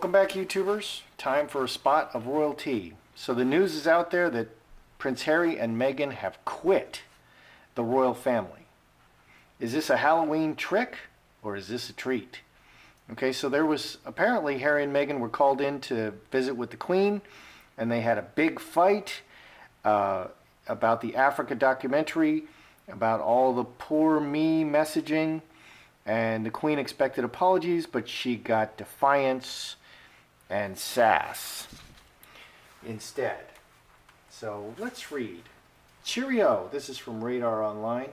Welcome back, YouTubers. Time for a spot of royalty. So the news is out there that Prince Harry and Meghan have quit the royal family. Is this a Halloween trick or is this a treat? Okay, so there was apparently Harry and Meghan were called in to visit with the Queen, and they had a big fight about the Africa documentary, about all the poor me messaging. And the Queen expected apologies, but she got defiance and sass instead. So let's read. Cheerio, this is from Radar Online.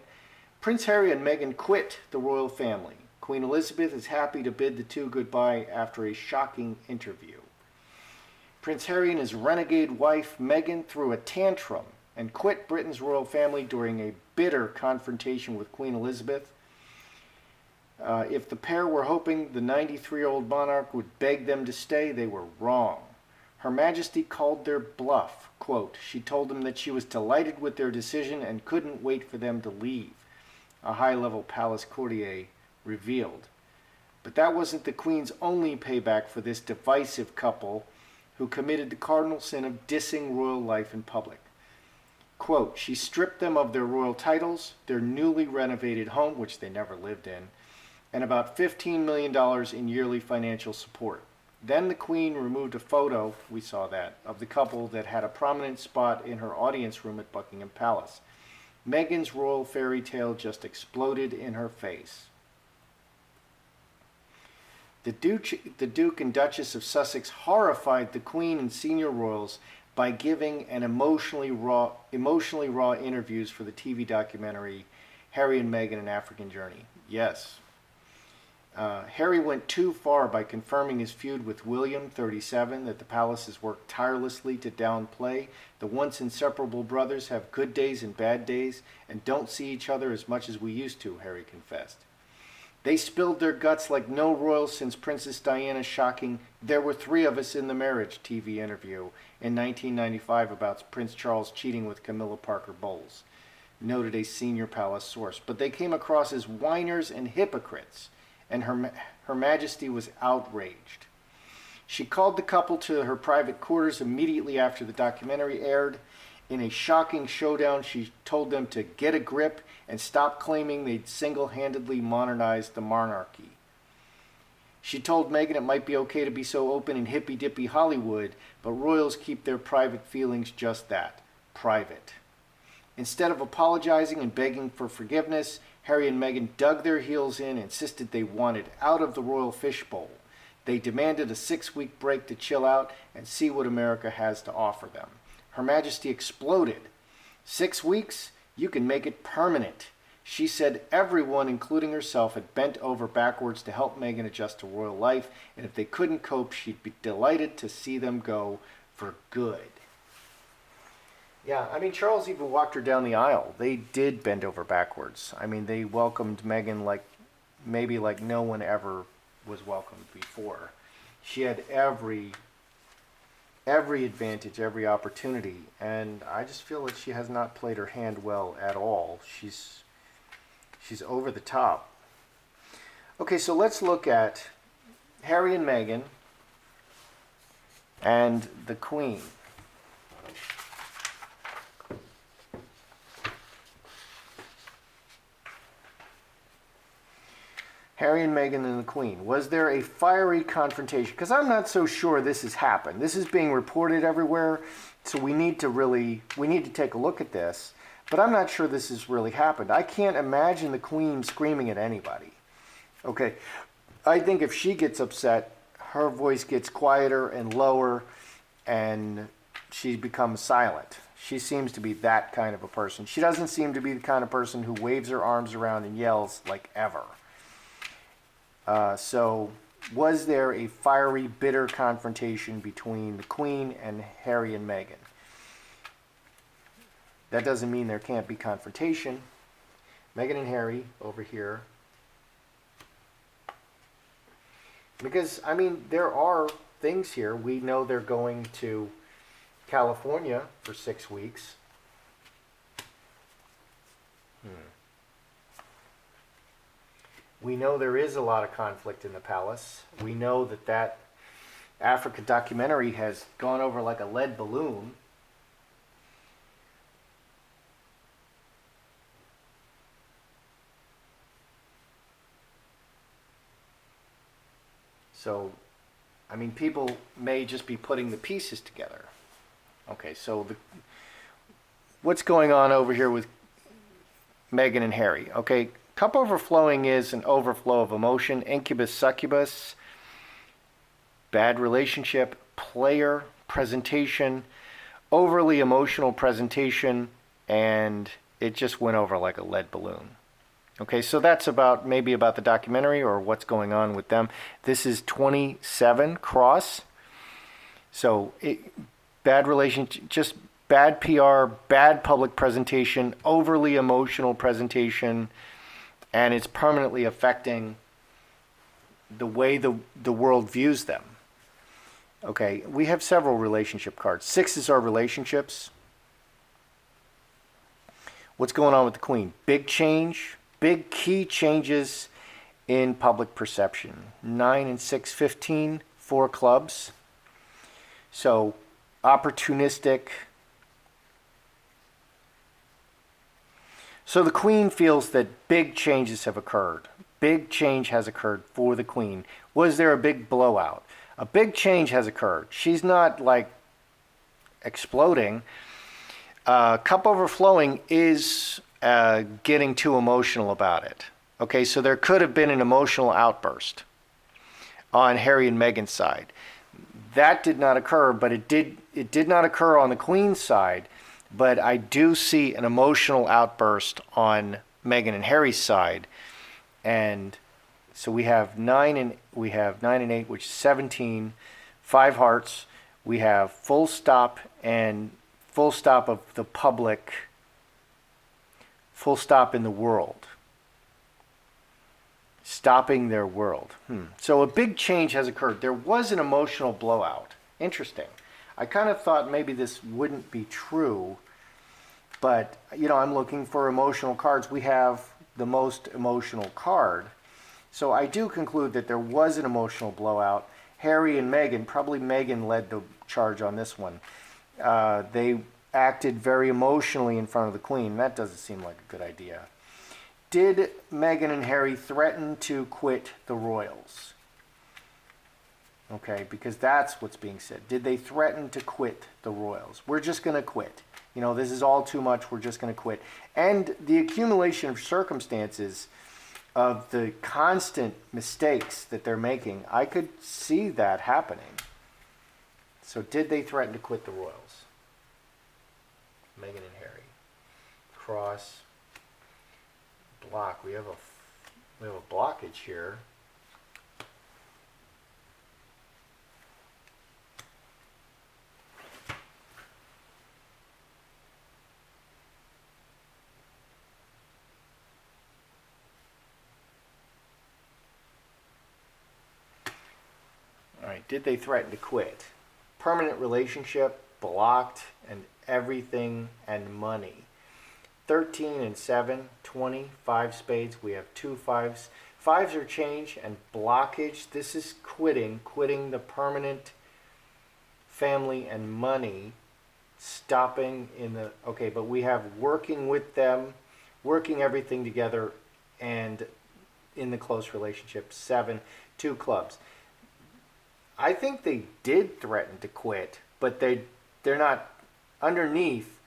Prince Harry and Meghan quit the royal family. Queen Elizabeth is happy to bid the two goodbye after a shocking interview. Prince Harry and his renegade wife Meghan threw a tantrum and quit Britain's royal family during a bitter confrontation with Queen Elizabeth. If the pair were hoping the 93-year-old monarch would beg them to stay, they were wrong. Her Majesty called their bluff. Quote, she told them that she was delighted with their decision and couldn't wait for them to leave, a high-level palace courtier revealed. But that wasn't the Queen's only payback for this divisive couple who committed the cardinal sin of dissing royal life in public. Quote, she stripped them of their royal titles, their newly renovated home, which they never lived in, and about $15 million in yearly financial support. Then the Queen removed a photo, we saw that, of the couple that had a prominent spot in her audience room at Buckingham Palace. Meghan's royal fairy tale just exploded in her face. The Duke and Duchess of Sussex horrified the Queen and senior royals by giving an emotionally raw interviews for the TV documentary Harry and Meghan: An African Journey. Yes. Harry went too far by confirming his feud with William, 37, that the palace has worked tirelessly to downplay. The once inseparable brothers have good days and bad days and don't see each other as much as we used to, Harry confessed. They spilled their guts like no royals since Princess Diana's shocking "there were three of us in the marriage" TV interview in 1995 about Prince Charles cheating with Camilla Parker Bowles, noted a senior palace source. But they came across as whiners and hypocrites, and Her Majesty was outraged. She called the couple to her private quarters immediately after the documentary aired. In a shocking showdown, she told them to get a grip and stop claiming they'd single-handedly modernized the monarchy. She told Meghan it might be okay to be so open in hippy-dippy Hollywood, but royals keep their private feelings just that, private. Instead of apologizing and begging for forgiveness, Harry and Meghan dug their heels in and insisted they wanted out of the royal fishbowl. They demanded a 6-week break to chill out and see what America has to offer them. Her Majesty exploded. 6 weeks? You can make it permanent. She said everyone, including herself, had bent over backwards to help Meghan adjust to royal life, and if they couldn't cope, she'd be delighted to see them go for good. Yeah, I mean, Charles even walked her down the aisle. They did bend over backwards. I mean, they welcomed Meghan like no one ever was welcomed before. She had every advantage, every opportunity, and I just feel that she has not played her hand well at all. She's over the top. Okay, so let's look at Harry and Meghan and the Queen. Harry and Meghan and the Queen. Was there a fiery confrontation? Because I'm not so sure this has happened. This is being reported everywhere, so we need to take a look at this. But I'm not sure this has really happened. I can't imagine the Queen screaming at anybody. Okay, I think if she gets upset, her voice gets quieter and lower, and she becomes silent. She seems to be that kind of a person. She doesn't seem to be the kind of person who waves her arms around and yells like ever. So was there a fiery, bitter confrontation between the Queen and Harry and Meghan? That doesn't mean there can't be confrontation. Meghan and Harry over here. Because, I mean, there are things here. We know they're going to California for 6 weeks. We know there is a lot of conflict in the palace. We know that Africa documentary has gone over like a lead balloon. So, I mean, people may just be putting the pieces together. Okay, so what's going on over here with Meghan and Harry? Okay, cup overflowing is an overflow of emotion, incubus, succubus, bad relationship, player, presentation, overly emotional presentation, and it just went over like a lead balloon. Okay, so that's maybe about the documentary or what's going on with them. This is 27 cross. So bad relationship, just bad PR, bad public presentation, overly emotional presentation, and it's permanently affecting the way the world views them. Okay, we have several relationship cards. Sixes are relationships. What's going on with the Queen? Big change, big key changes in public perception. 9 and 6, 15, 4 clubs. So, opportunistic. So the Queen feels that big changes have occurred. Big change has occurred for the Queen. Was there a big blowout? A big change has occurred. She's not like exploding. Cup overflowing is getting too emotional about it. Okay, so there could have been an emotional outburst on Harry and Meghan's side. That did not occur, but it did not occur on the Queen's side. But I do see an emotional outburst on Meghan and Harry's side, and so we have 9 and 8, which is 17, 5 hearts. We have full stop and full stop of the public, full stop in the world, stopping their world. So a big change has occurred. There was an emotional blowout. Interesting. I kind of thought maybe this wouldn't be true, but I'm looking for emotional cards. We have the most emotional card. So I do conclude that there was an emotional blowout. Harry and Meghan, probably Meghan led the charge on this one. They acted very emotionally in front of the Queen. That doesn't seem like a good idea. Did Meghan and Harry threaten to quit the royals? Okay, because that's what's being said. Did they threaten to quit the royals? We're just going to quit. This is all too much. We're just going to quit. And the accumulation of circumstances of the constant mistakes that they're making, I could see that happening. So did they threaten to quit the royals? Meghan and Harry. Cross. Block. We have a blockage here. Did they threaten to quit? Permanent relationship, blocked, and everything and money. 13 and 7, 20, 5 spades. We have 2 fives. Fives are change and blockage. This is quitting the permanent family and money, stopping in the, okay, but we have working with them, working everything together, and in the close relationship. 7, 2 clubs. I think they did threaten to quit, but they're not underneath.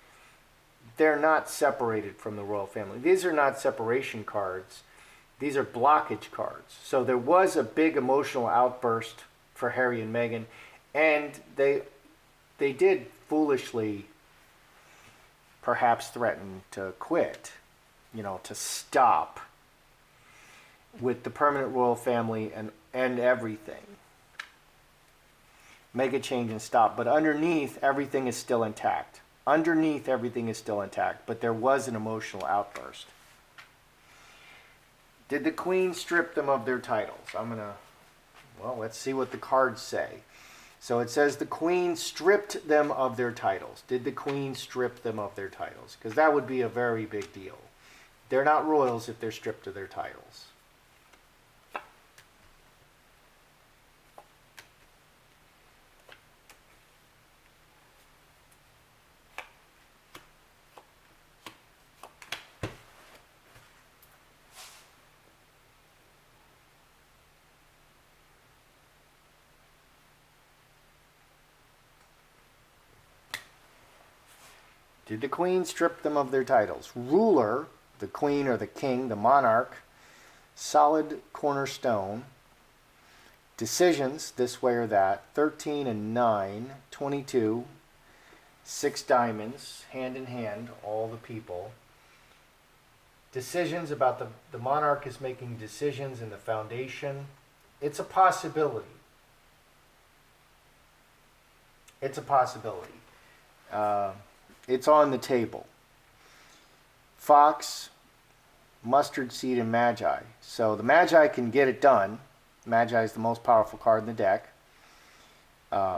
They're not separated from the royal family. These are not separation cards. These are blockage cards. So there was a big emotional outburst for Harry and Meghan, and they did foolishly perhaps threaten to quit, to stop with the permanent royal family and everything. Make a change and stop. But underneath, everything is still intact. Underneath, everything is still intact. But there was an emotional outburst. Did the Queen strip them of their titles? Let's see what the cards say. So it says the Queen stripped them of their titles. Did the Queen strip them of their titles? Because that would be a very big deal. They're not royals if they're stripped of their titles. Did the Queen strip them of their titles? Ruler, the Queen or the King, the monarch, solid cornerstone. Decisions, this way or that, 13 and 9, 22, 6 diamonds, hand in hand, all the people. Decisions about the monarch is making decisions in the foundation. It's a possibility. It's a possibility. It's on the table. Fox, mustard seed, and Magi. So the Magi can get it done. Magi is the most powerful card in the deck.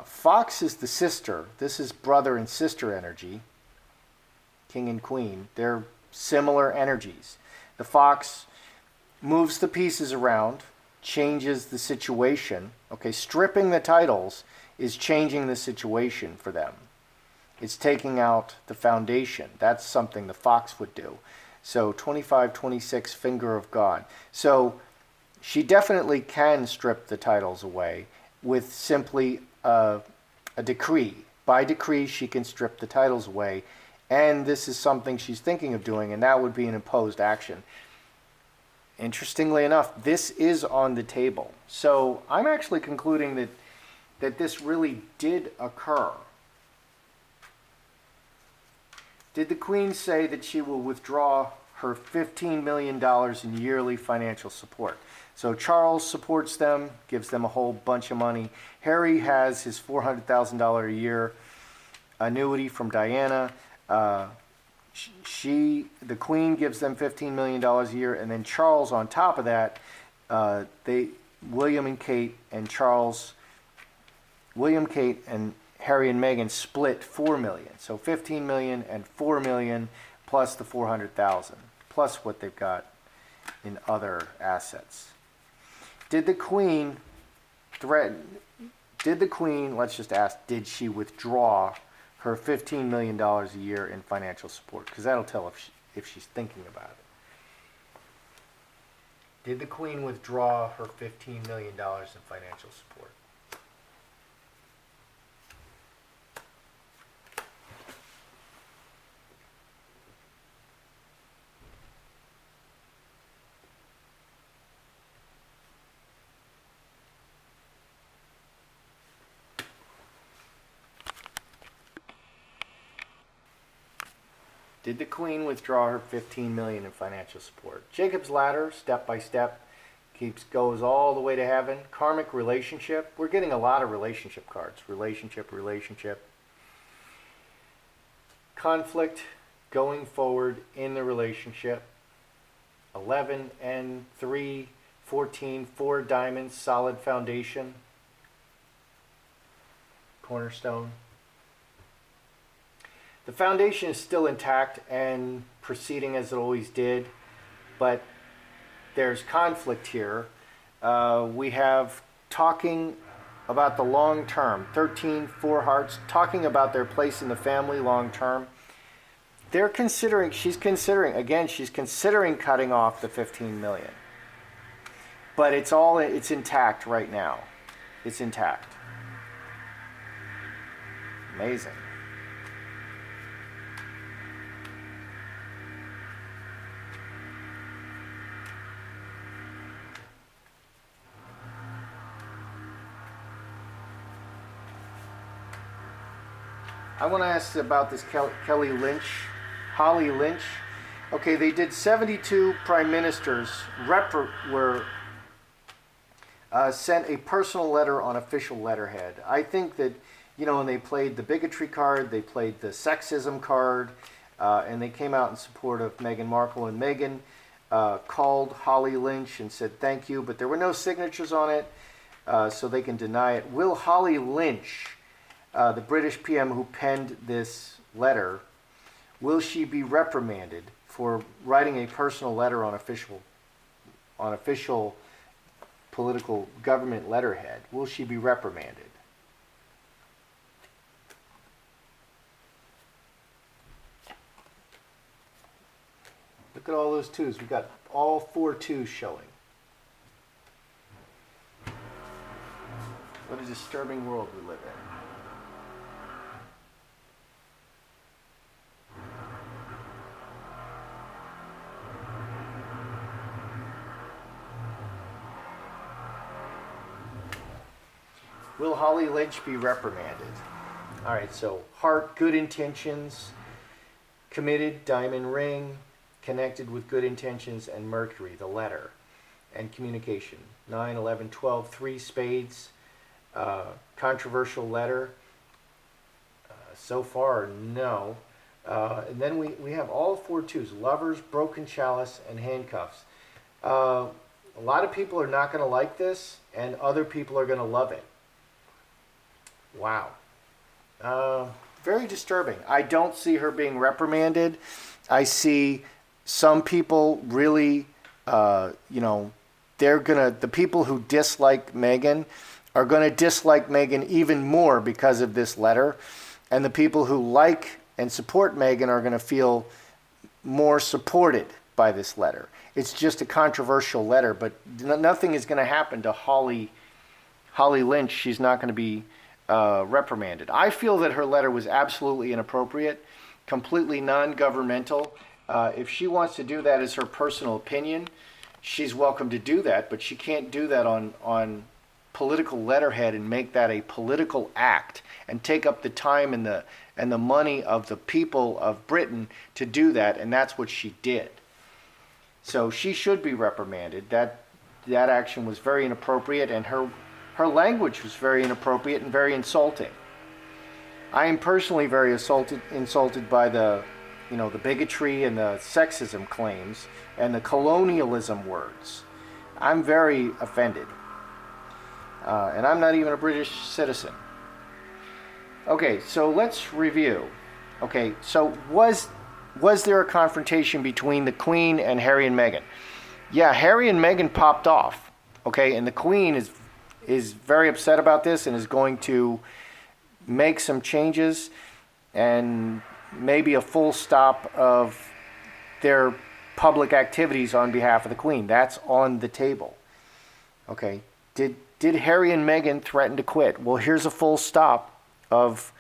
Fox is the sister. This is brother and sister energy. King and Queen. They're similar energies. The Fox moves the pieces around, changes the situation. Okay, stripping the titles is changing the situation for them. It's taking out the foundation. That's something the Fox would do. So 25, 26, finger of God. So she definitely can strip the titles away with simply a decree. By decree, she can strip the titles away. And this is something she's thinking of doing, and that would be an imposed action. Interestingly enough, this is on the table. So I'm actually concluding that this really did occur. Did the Queen say that she will withdraw her $15 million in yearly financial support? So Charles supports them, gives them a whole bunch of money. Harry has his $400,000 a year annuity from Diana. The Queen gives them $15 million a year, and then Charles on top of that, William, Kate, and Harry and Meghan split $4 million. So $15 million and $4 million plus the $400,000, plus what they've got in other assets. Did the Queen let's just ask, did she withdraw her $15 million a year in financial support? Because that'll tell if she's thinking about it. Did the Queen withdraw her $15 million in financial support? Did the Queen withdraw her $15 million in financial support? Jacob's ladder, step by step, goes all the way to heaven. Karmic relationship. We're getting a lot of relationship cards. Relationship. Conflict, going forward in the relationship. 11 and 3, 14, 4 diamonds, solid foundation. Cornerstone. The foundation is still intact and proceeding as it always did, but there's conflict here. We have talking about the long term, 13, 4 hearts, talking about their place in the family long term. She's considering cutting off the $15 million. But it's intact right now. It's intact. Amazing. I want to ask about this Holly Lynch. Okay, they did 72 prime ministers sent a personal letter on official letterhead. I think that, when they played the bigotry card, they played the sexism card, and they came out in support of Meghan Markle, and Meghan called Holly Lynch and said thank you, but there were no signatures on it, so they can deny it. Will Holly Lynch, the British PM who penned this letter, will she be reprimanded for writing a personal letter on official political government letterhead? Will she be reprimanded? Look at all those twos. We've got all 4 twos showing. What a disturbing world we live in. Will Holly Lynch be reprimanded? All right, so heart, good intentions, committed, diamond ring, connected with good intentions, and Mercury, the letter, and communication. 9, 11, 12, 3 spades, controversial letter. So far, no. And then we have all 4 twos, lovers, broken chalice, and handcuffs. A lot of people are not going to like this, and other people are going to love it. Wow. Very disturbing. I don't see her being reprimanded. I see some people really, the people who dislike Meghan are going to dislike Meghan even more because of this letter. And the people who like and support Meghan are going to feel more supported by this letter. It's just a controversial letter, but nothing is going to happen to Holly Lynch. She's not going to be reprimanded. I feel that her letter was absolutely inappropriate, completely non-governmental. If she wants to do that as her personal opinion, she's welcome to do that, but she can't do that on political letterhead and make that a political act and take up the time and the money of the people of Britain to do that, and that's what she did. So she should be reprimanded. That action was very inappropriate, and her language was very inappropriate and very insulting. I am personally very insulted by the bigotry and the sexism claims and the colonialism words. I'm very offended. And I'm not even a British citizen. Okay, so let's review. Okay, so was there a confrontation between the Queen and Harry and Meghan? Yeah, Harry and Meghan popped off. Okay, and the Queen is very upset about this and is going to make some changes and maybe a full stop of their public activities on behalf of the Queen. That's on the table. Okay, did Harry and Meghan threaten to quit? Well, here's a full stop of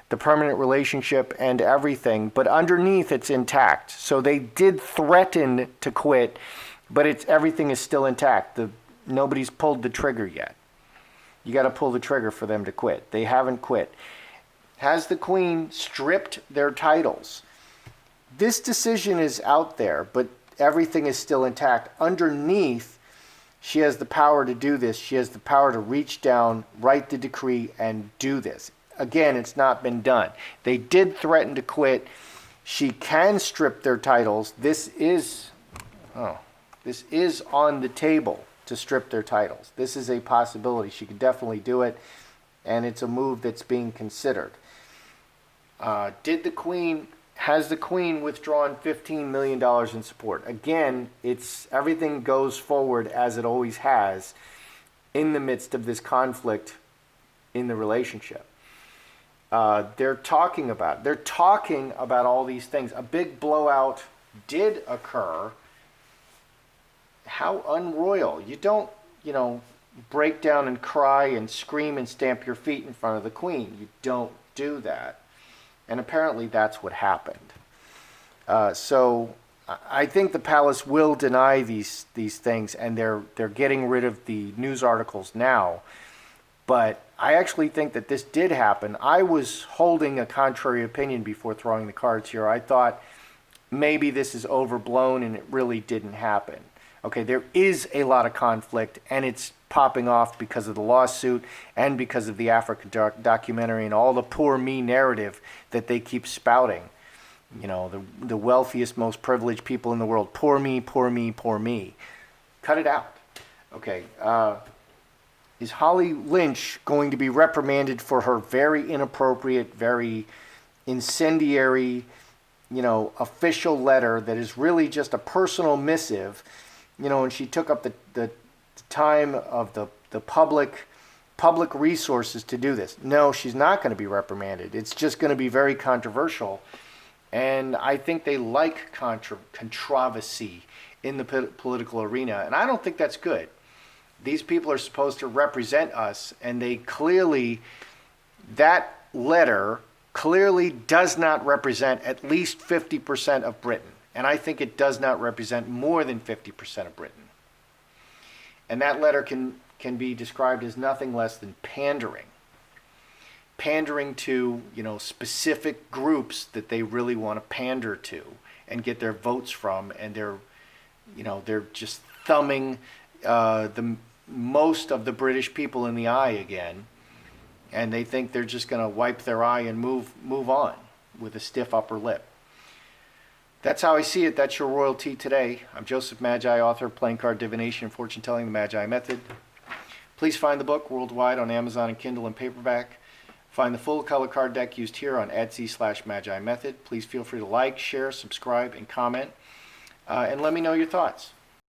the permanent relationship and everything, but underneath it's intact. So they did threaten to quit, but everything is still intact. Nobody's pulled the trigger yet. You got to pull the trigger for them to quit. They haven't quit. Has the Queen stripped their titles? This decision is out there, but everything is still intact. Underneath, she has the power to do this. She has the power to reach down, write the decree, and do this. Again, it's not been done. They did threaten to quit. She can strip their titles. This is on the table to strip their titles. This is a possibility. She could definitely do it, and it's a move that's being considered. Has the Queen withdrawn $15 million in support? Again, everything goes forward as it always has in the midst of this conflict in the relationship. They're talking about all these things. A big blowout did occur. How unroyal. You don't, break down and cry and scream and stamp your feet in front of the Queen. You don't do that. And apparently that's what happened. So I think the palace will deny these things, and they're getting rid of the news articles now. But I actually think that this did happen. I was holding a contrary opinion before throwing the cards here. I thought maybe this is overblown and it really didn't happen. Okay, there is a lot of conflict, and it's popping off because of the lawsuit and because of the Africa documentary and all the poor me narrative that they keep spouting. The wealthiest, most privileged people in the world. Poor me, poor me, poor me. Cut it out. Okay, is Holly Lynch going to be reprimanded for her very inappropriate, very incendiary, official letter that is really just a personal missive, and she took up the time of the public resources to do this? No, she's not going to be reprimanded. It's just going to be very controversial. And I think they like controversy in the political arena, and I don't think that's good. These people are supposed to represent us, and that letter clearly does not represent at least 50% of Britain. And I think it does not represent more than 50% of Britain. And that letter can can be described as nothing less than pandering. Pandering to, specific groups that they really want to pander to and get their votes from, and they're just thumbing the most of the British people in the eye again, and they think they're just going to wipe their eye and move on with a stiff upper lip. That's how I see it. That's your royalty today. I'm Joseph Magi, author of Playing Card Divination and Fortune Telling, the Magi Method. Please find the book worldwide on Amazon and Kindle and paperback. Find the full color card deck used here on Etsy/Magi Method. Please feel free to like, share, subscribe, and comment. And let me know your thoughts.